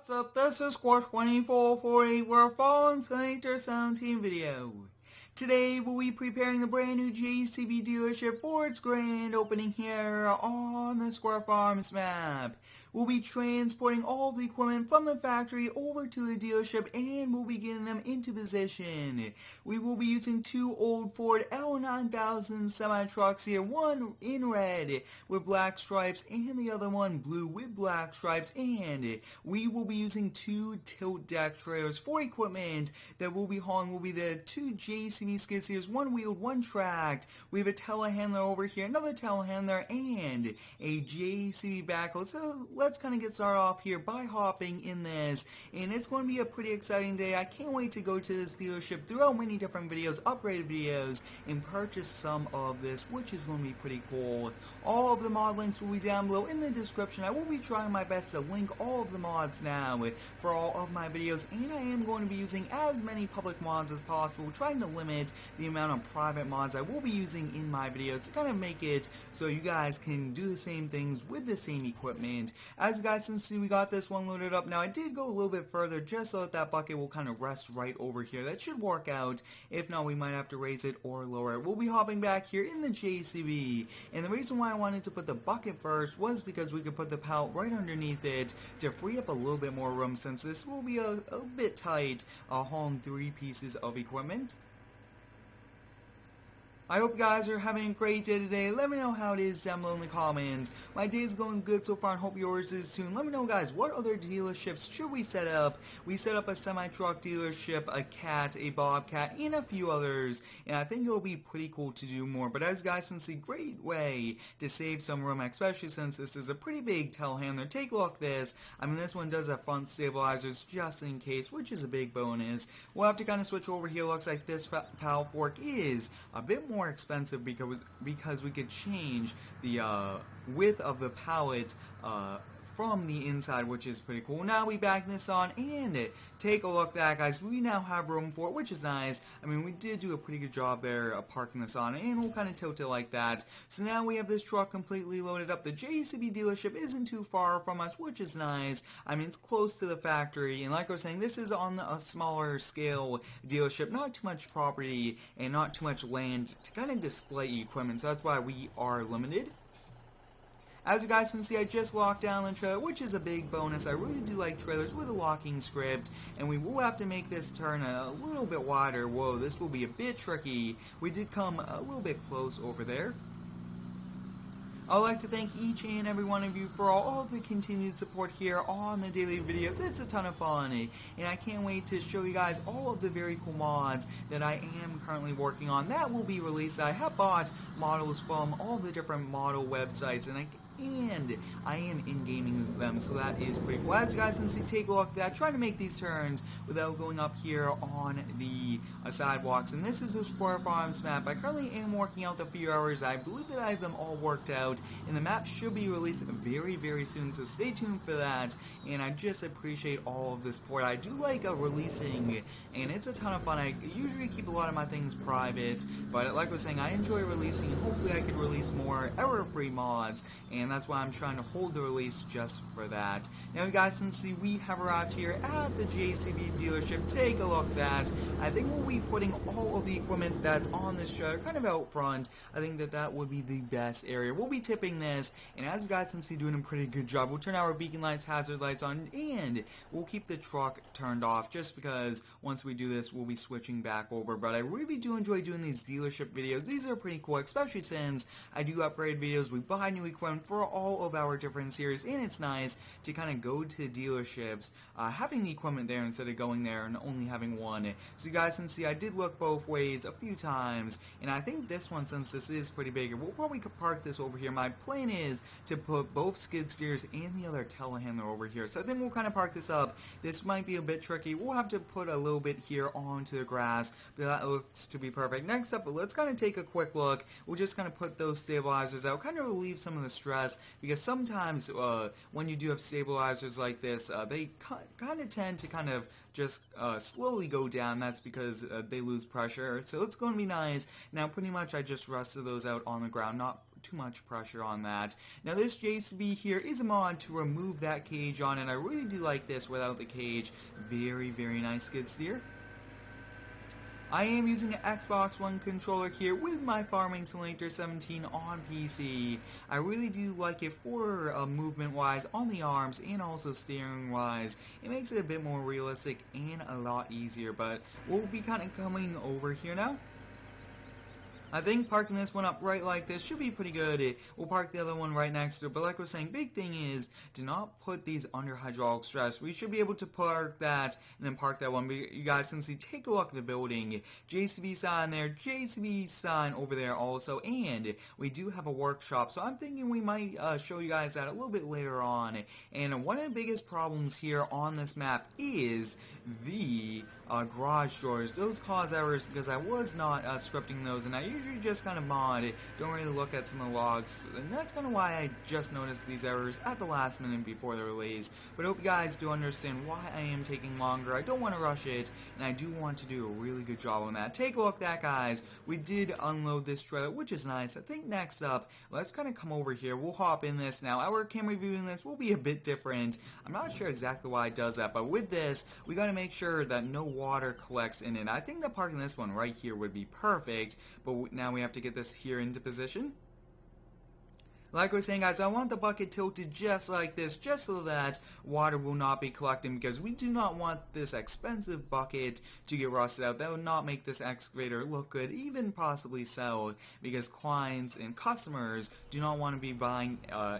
What's up, this is Squad 2448, we're following Senator 17 video. Today we'll be preparing the brand new JCB Dealership for its grand opening here on the Square Farms map. We'll be transporting all of the equipment from the factory over to the dealership and we'll be getting them into position. We will be using two old Ford L9000 semi-trucks here, one in red with black stripes and the other one blue with black stripes, and we will be using two tilt deck trailers for equipment that we'll be hauling. Will be the two JCB skid steers, one wheeled, one tracked. We have a telehandler over here, another telehandler, and a JCB backhoe. So let's kind of get started off here by hopping in this, and it's going to be a pretty exciting day. I can't wait to go to this dealership, throughout many different videos, upgraded videos, and purchase some of this, which is going to be pretty cool. All of the mod links will be down below in the description. I will be trying my best to link all of the mods now for all of my videos, and I am going to be using as many public mods as possible, trying to limit the amount of private mods I will be using in my videos to kind of make it so you guys can do the same things with the same equipment. As you guys can see, we got this one loaded up. Now I did go a little bit further just so that bucket will kind of rest right over here. That should work out. If not, we might have to raise it or lower it. We'll be hopping back here in the JCB, and the reason why I wanted to put the bucket first was because we could put the pallet right underneath it to free up a little bit more room, since this will be a bit tight hauling 3 pieces of equipment. I hope you guys are having a great day today. Let me know how it is down below in the comments. My day is going good so far and hope yours is soon. Let me know, guys, what other dealerships should we set up? We set up a semi-truck dealership, a Cat, a Bobcat, and a few others. And I think it'll be pretty cool to do more. But as you guys can see, great way to save some room, especially since this is a pretty big telehandler. Take a look at this. I mean, this one does have front stabilizers just in case, which is a big bonus. We'll have to kind of switch over here. Looks like this pallet fork is a bit more expensive because we could change the width of the pallet from the inside, which is pretty cool. Now we back this on and take a look at that, guys. We now have room for it, which is nice. I mean, we did do a pretty good job there parking this on, and we'll kind of tilt it like that. So now we have this truck completely loaded up. The JCB dealership isn't too far from us, which is nice. I mean, it's close to the factory, and like I was saying, this is on a smaller scale dealership, not too much property and not too much land to kind of display equipment, so that's why we are limited. As you guys can see, I just locked down the trailer, which is a big bonus. I really do like trailers with a locking script, and we will have to make this turn a little bit wider. Whoa, this will be a bit tricky. We did come a little bit close over there. I'd like to thank each and every one of you for all of the continued support here on the daily videos. It's a ton of fun, and I can't wait to show you guys all of the very cool mods that I am currently working on. That will be released. I have bought models from all the different model websites, and I am in-gaming them, so that is pretty cool. As you guys can see, take a look at that. Trying to make these turns without going up here on the sidewalks. And this is the Square Farms map. I currently am working out the few hours. I believe that I have them all worked out, and the map should be released very, very soon, so stay tuned for that. And I just appreciate all of the support. I do like releasing, and it's a ton of fun. I usually keep a lot of my things private, but like I was saying, I enjoy releasing, and hopefully I could release more error-free mods, and that's why I'm trying to hold the release just for that. Now you guys can see we have arrived here at the JCB dealership. Take a look at that. I think we'll be putting all of the equipment that's on this trailer kind of out front. I think that would be the best area. We'll be tipping this, and as you guys can see, doing a pretty good job. We'll turn our beacon lights, hazard lights on, and we'll keep the truck turned off just because once we do this, we'll be switching back over. But I really do enjoy doing these dealership videos. These are pretty cool, especially since I do upgrade videos. We buy new equipment for all of our different series, and it's nice to kind of go to dealerships having the equipment there instead of going there and only having one. So you guys can see I did look both ways a few times, and I think this one, since this is pretty big, we'll probably park this over here. My plan is to put both skid steers and the other telehandler over here, so I think we'll kind of park this up. This might be a bit tricky. We'll have to put a little bit here onto the grass, but that looks to be perfect. Next up, let's kind of take a quick look. We'll just kind of put those stabilizers out, kind of relieve some of the stress, because sometimes when you do have stabilizers like this, they kind of tend to kind of just slowly go down. That's because they lose pressure, so it's going to be nice. Now pretty much I just rested those out on the ground, not too much pressure on that. Now this JCB here is a mod to remove that cage on, and I really do like this without the cage. Very, very nice skid steer. I am using an Xbox One controller here with my Farming Simulator 17 on PC. I really do like it for movement-wise on the arms and also steering-wise. It makes it a bit more realistic and a lot easier, but we'll be kind of coming over here now. I think parking this one up right like this should be pretty good. We'll park the other one right next to it, but like I was saying, big thing is, do not put these under hydraulic stress. We should be able to park that and then park that one. But you guys can see, take a look at the building. JCB sign there, JCB sign over there also, and we do have a workshop, so I'm thinking we might show you guys that a little bit later on. And one of the biggest problems here on this map is the garage doors. Those cause errors because I was not scripting those, and I usually just kind of mod, don't really look at some of the logs, and that's kind of why I just noticed these errors at the last minute before the release. But I hope you guys do understand why I am taking longer. I don't want to rush it, and I do want to do a really good job on that. Take a look at that, guys. We did unload this trailer, which is nice. I think next up, let's kind of come over here. We'll hop in this now. Our camera viewing this will be a bit different. I'm not sure exactly why it does that, but with this, we got to make sure that no water collects in it. I think that parking this one right here would be perfect, but now we have to get this here into position. Like I was saying, guys, I want the bucket tilted just like this, just so that water will not be collecting, because we do not want this expensive bucket to get rusted out. That would not make this excavator look good, even possibly sell, because clients and customers do not want to be buying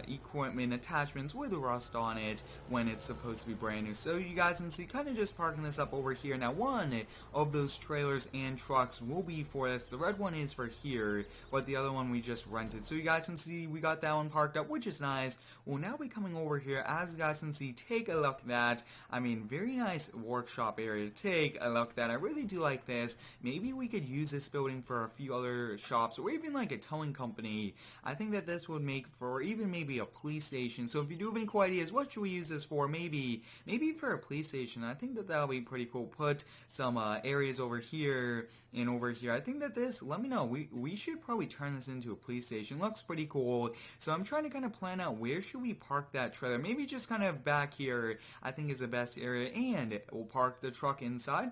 equipment attachments with rust on it when it's supposed to be brand new. So you guys can see, kind of just parking this up over here. Now, one of those trailers and trucks will be for this. The red one is for here, but the other one we just rented. So you guys can see, we got that one parked up, which is nice. We'll now be coming over here. As you guys can see, take a look at that. I mean, very nice workshop area. Take a look at that. I really do like this. Maybe we could use this building for a few other shops, or even like a towing company. I think that this would make for even maybe a police station. So if you do have any cool ideas, what should we use this for? Maybe for a police station. I think that that'll be pretty cool. Put some areas over here and over here. I think that this, let me know. We should probably turn this into a police station. Looks pretty cool. So I'm trying to kind of plan out where should we park that trailer. Maybe just kind of back here, I think is the best area, and we'll park the truck inside.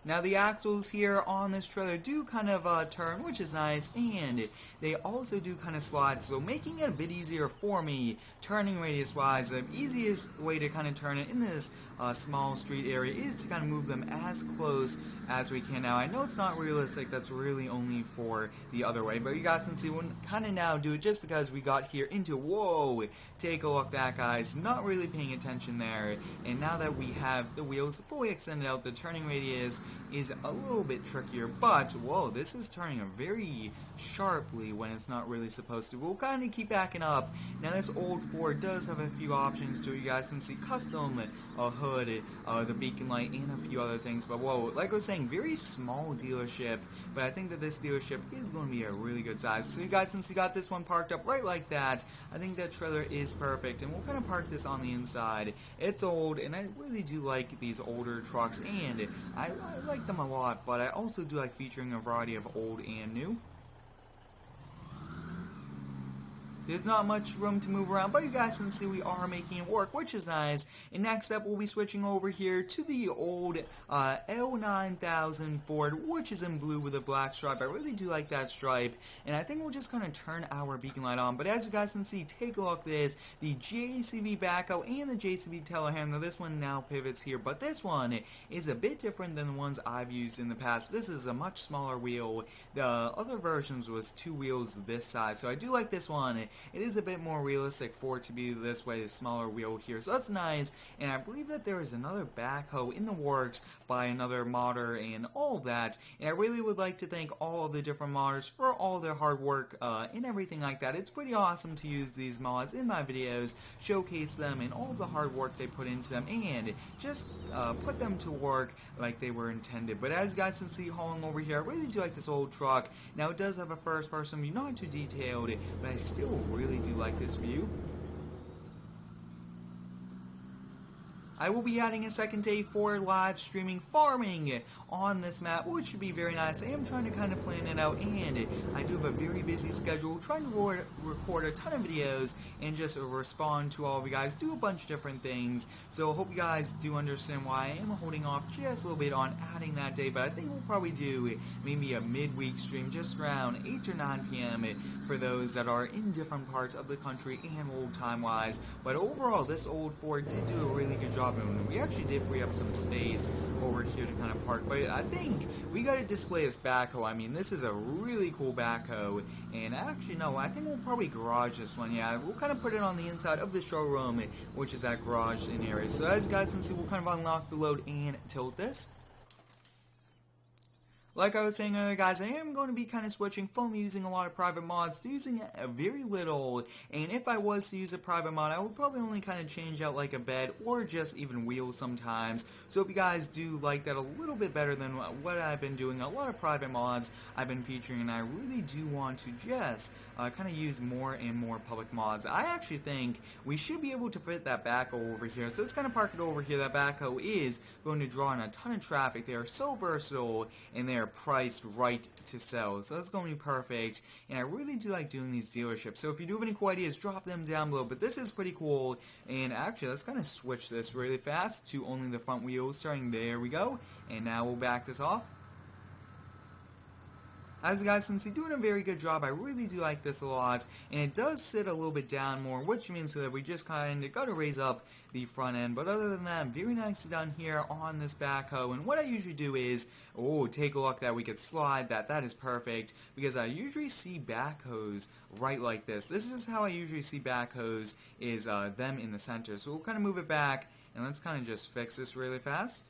Now the axles here on this trailer do kind of turn, which is nice, and they also do kind of slide, so making it a bit easier for me, turning radius wise. The easiest way to kind of turn it in this small street area is to kind of move them as close as we can. Now I know it's not realistic, that's really only for the other way, but you guys can see we'll kind of now do it just because we got here into, whoa, take a look at that, guys, not really paying attention there. And now that we have the wheels fully extended out, the turning radius is a little bit trickier, but whoa, this is turning very sharply when it's not really supposed to. We'll kind of keep backing up. Now this old Ford does have a few options to it. You guys can see custom hood, the beacon light, and a few other things. But whoa, like I was saying, very small dealership, but I think that this dealership is going to be a really good size. So you guys can see, got this one parked up right like that. I think that trailer is perfect, and we'll kind of park this on the inside. It's old, and I really do like these older trucks, and I like them a lot, but I also do like featuring a variety of old and new. There's not much room to move around, but you guys can see we are making it work, which is nice. And next up, we'll be switching over here to the old L9000 Ford, which is in blue with a black stripe. I really do like that stripe, and I think we'll just kind of turn our beacon light on. But as you guys can see, take a look at this, the JCB Backhoe and the JCB telehandler. This one now pivots here, but this one is a bit different than the ones I've used in the past. This is a much smaller wheel. The other versions was 2 wheels this size, so I do like this one. It is a bit more realistic for it to be this way, a smaller wheel here, so that's nice. And I believe that there is another backhoe in the works by another modder and all of that. And I really would like to thank all of the different modders for all their hard work and everything like that. It's pretty awesome to use these mods in my videos, showcase them and all the hard work they put into them, and just put them to work like they were intended. But as you guys can see, hauling over here, I really do like this old truck. Now it does have a first person view, not too detailed, but I still really do like this view. I will be adding a second day for live streaming farming on this map, which should be very nice. I am trying to kind of plan it out, and I do have a very busy schedule, trying to record a ton of videos and just respond to all of you guys, do a bunch of different things. So I hope you guys do understand why I am holding off just a little bit on adding that day, but I think we'll probably do maybe a midweek stream just around 8 or 9 p.m. for those that are in different parts of the country and old time wise. But overall, this old Ford did do a really good job, and we actually did free up some space over here to kind of park. But I think we got to display this backhoe. I mean, this is a really cool backhoe, and actually no, I think we'll probably garage this one. Yeah, we'll kind of put it on the inside of the showroom, which is that garage in area. So as you guys can see, we'll kind of unlock the load and tilt this. Like I was saying earlier, guys, I am going to be kind of switching from using a lot of private mods to using a very little, and if I was to use a private mod, I would probably only kind of change out like a bed or just even wheels sometimes. So if you guys do like that a little bit better than what I've been doing, a lot of private mods I've been featuring, and I really do want to just kind of use more and more public mods. I actually think we should be able to fit that backhoe over here. So let's kind of park it over here. That backhoe is going to draw in a ton of traffic. They are so versatile, and they are priced right to sell, so that's going to be perfect. And I really do like doing these dealerships, so if you do have any cool ideas, drop them down below. But this is pretty cool, and actually let's kind of switch this really fast to only the front wheels starting. There we go, and now we'll back this off. As you guys can see, doing a very good job. I really do like this a lot, and it does sit a little bit down more, which means that we just kind of got to raise up the front end. But other than that, very nicely done here on this backhoe. And what I usually do is, take a look that we could slide that. That is perfect, because I usually see backhoes right like this. This is how I usually see backhoes, is them in the center. So we'll kind of move it back, and let's kind of just fix this really fast.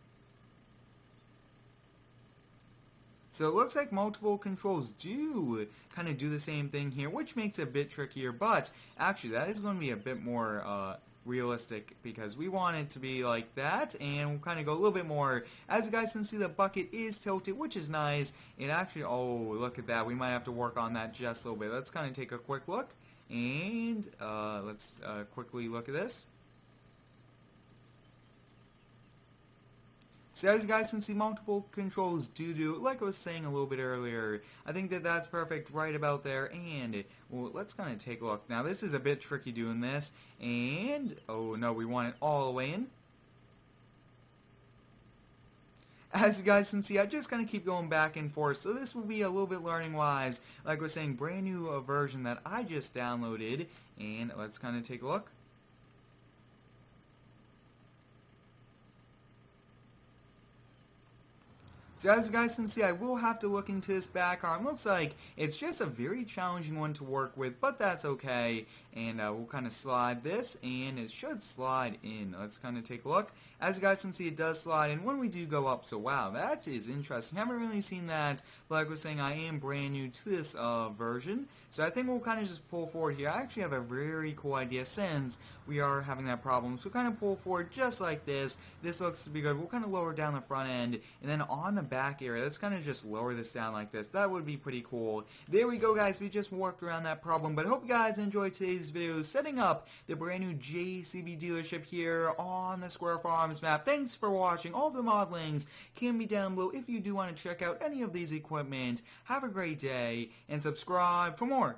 So it looks like multiple controls do kind of do the same thing here, which makes it a bit trickier, but actually that is going to be a bit more realistic, because we want it to be like that, and we'll kind of go a little bit more. As you guys can see, the bucket is tilted, which is nice. It actually, look at that, we might have to work on that just a little bit. Let's kind of take a quick look, and let's quickly look at this. So as you guys can see, multiple controls do, like I was saying a little bit earlier, I think that that's perfect right about there. And well, let's kind of take a look. Now this is a bit tricky doing this, and oh no, we want it all the way in. As you guys can see, I just kind of keep going back and forth, so this will be a little bit learning wise. Like I was saying, brand new version that I just downloaded, and let's kind of take a look. So as you guys can see, I will have to look into this back arm. Looks like it's just a very challenging one to work with, but that's okay. And we'll kind of slide this, and it should slide in. Let's kind of take a look. As you guys can see, it does slide in when we do go up. So wow, that is interesting. Haven't really seen that, but like I was saying, I am brand new to this version. So I think we'll kind of just pull forward here. I actually have a very cool idea since we are having that problem. So kind of pull forward just like this. This looks to be good. We'll kind of lower down the front end, and then on the back area, let's kind of just lower this down like this. That would be pretty cool. There we go, guys. We just worked around that problem, but I hope you guys enjoyed today's video setting up the brand new JCB dealership here on the Square Farms map. Thanks for watching. All the mod links can be down below if you do want to check out any of these equipment. Have a great day, and subscribe for more.